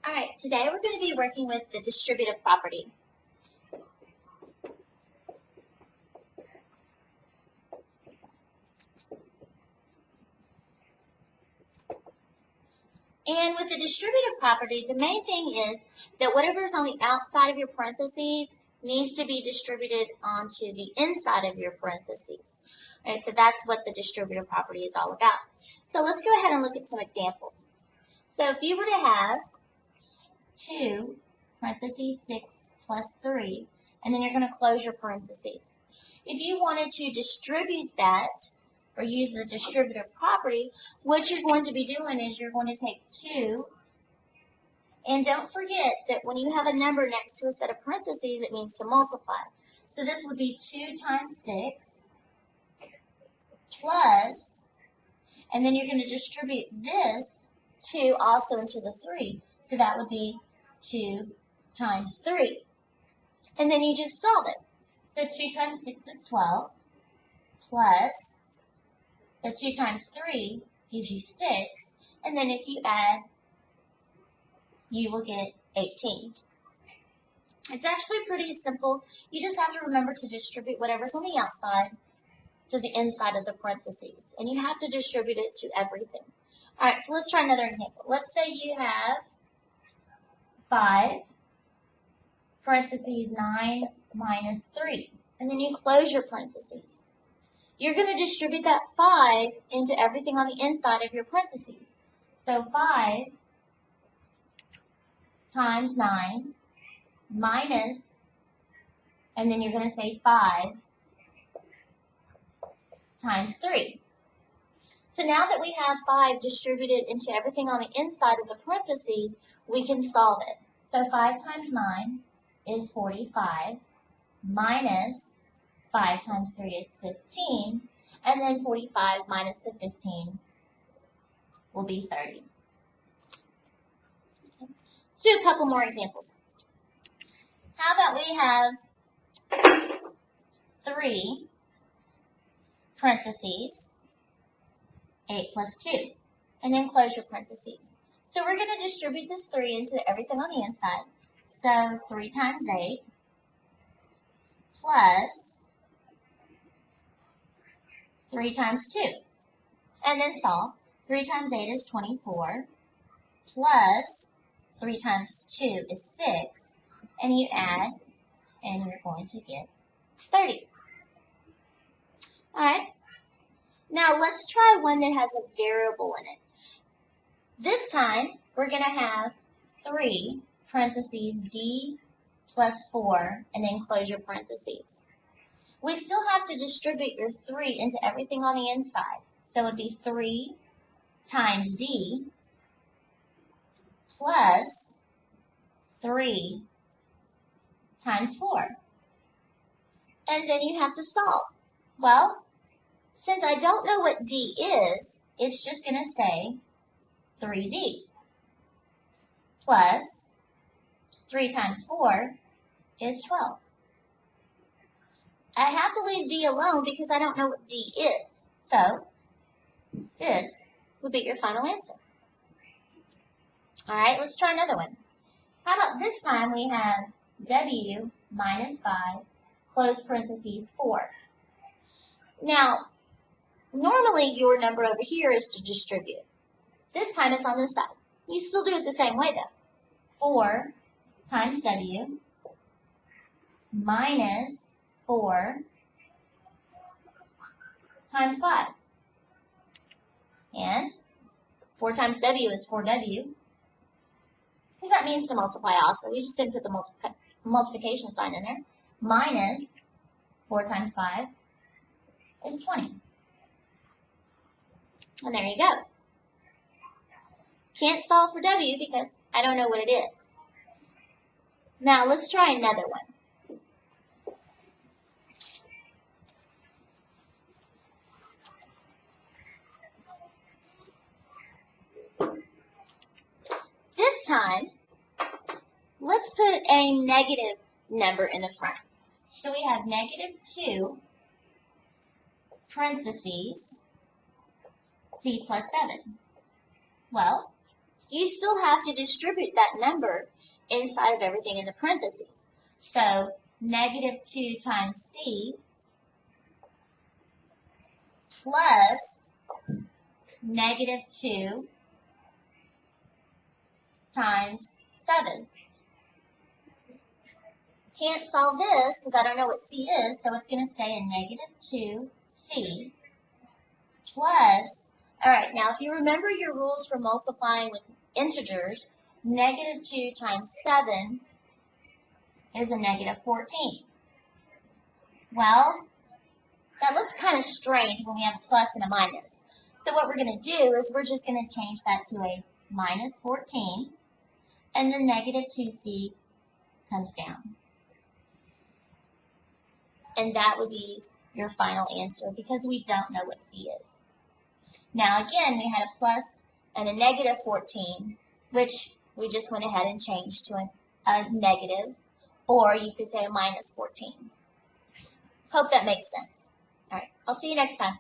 All right, today we're going to be working with the distributive property. And with the distributive property, the main thing is that whatever is on the outside of your parentheses needs to be distributed onto the inside of your parentheses. All right, so that's what the distributive property is all about. So let's go ahead and look at some examples. So if you were to have 2 parentheses 6 plus 3, and then you're going to close your parentheses. If you wanted to distribute that or use the distributive property, what you're going to be doing is you're going to take 2, and don't forget that when you have a number next to a set of parentheses, it means to multiply. So this would be 2 times 6 plus, and then you're going to distribute this 2 also into the 3. So that would be 2 times 3. And then you just solve it. So 2 times 6 is 12, plus the 2 times 3 gives you 6, and then if you add, you will get 18. It's actually pretty simple. You just have to remember to distribute whatever's on the outside to the inside of the parentheses, and you have to distribute it to everything. All right, so let's try another example. Let's say you have 5 parentheses 9 minus 3, and then you close your parentheses. You're going to distribute that 5 into everything on the inside of your parentheses. So 5 times 9 minus, and then you're going to say 5 times 3. So now that we have 5 distributed into everything on the inside of the parentheses, we can solve it. So 5 times 9 is 45, minus 5 times 3 is 15, and then 45 minus the 15 will be 30. Okay. Let's do a couple more examples. How about we have 3 parentheses 8 plus 2, and then close your parentheses. So we're going to distribute this 3 into everything on the inside. So 3 times 8 plus 3 times 2. And then solve. 3 times 8 is 24, plus 3 times 2 is 6, and you add, and you're going to get 30. Alright, now let's try one that has a variable in it. This time, we're going to have 3 parentheses d plus 4, and then close your parentheses. We still have to distribute your 3 into everything on the inside. So it would be 3 times d plus 3 times 4. And then you have to solve. Well, since I don't know what d is, it's just going to say 3d plus 3 times 4 is 12. I have to leave d alone because I don't know what d is. So this would be your final answer. All right, let's try another one. How about this time we have w minus 5, close parentheses 4. Now, normally your number over here is to distribute. This time it's on this side. You still do it the same way though. 4 times w minus 4 times 5. And 4 times w is 4w. Because that means to multiply also. We just didn't put the multiplication sign in there. Minus 4 times 5 is 20. And there you go. Can't solve for w because I don't know what it is. Now let's try another one. This time, let's put a negative number in the front. So we have negative 2 parentheses c plus 7. Well, you still have to distribute that number inside of everything in the parentheses. So negative 2 times C plus negative 2 times 7. Can't solve this because I don't know what C is, so it's going to stay a negative 2C plus, all right, now if you remember your rules for multiplying with integers, negative 2 times 7 is a negative 14. Well, that looks kind of strange when we have a plus and a minus. So what we're going to do is we're just going to change that to a minus 14, and the negative 2C comes down. And that would be your final answer because we don't know what C is. Now again, we had a plus and a negative 14, which we just went ahead and changed to a negative, or you could say a minus 14. Hope that makes sense. All right, I'll see you next time.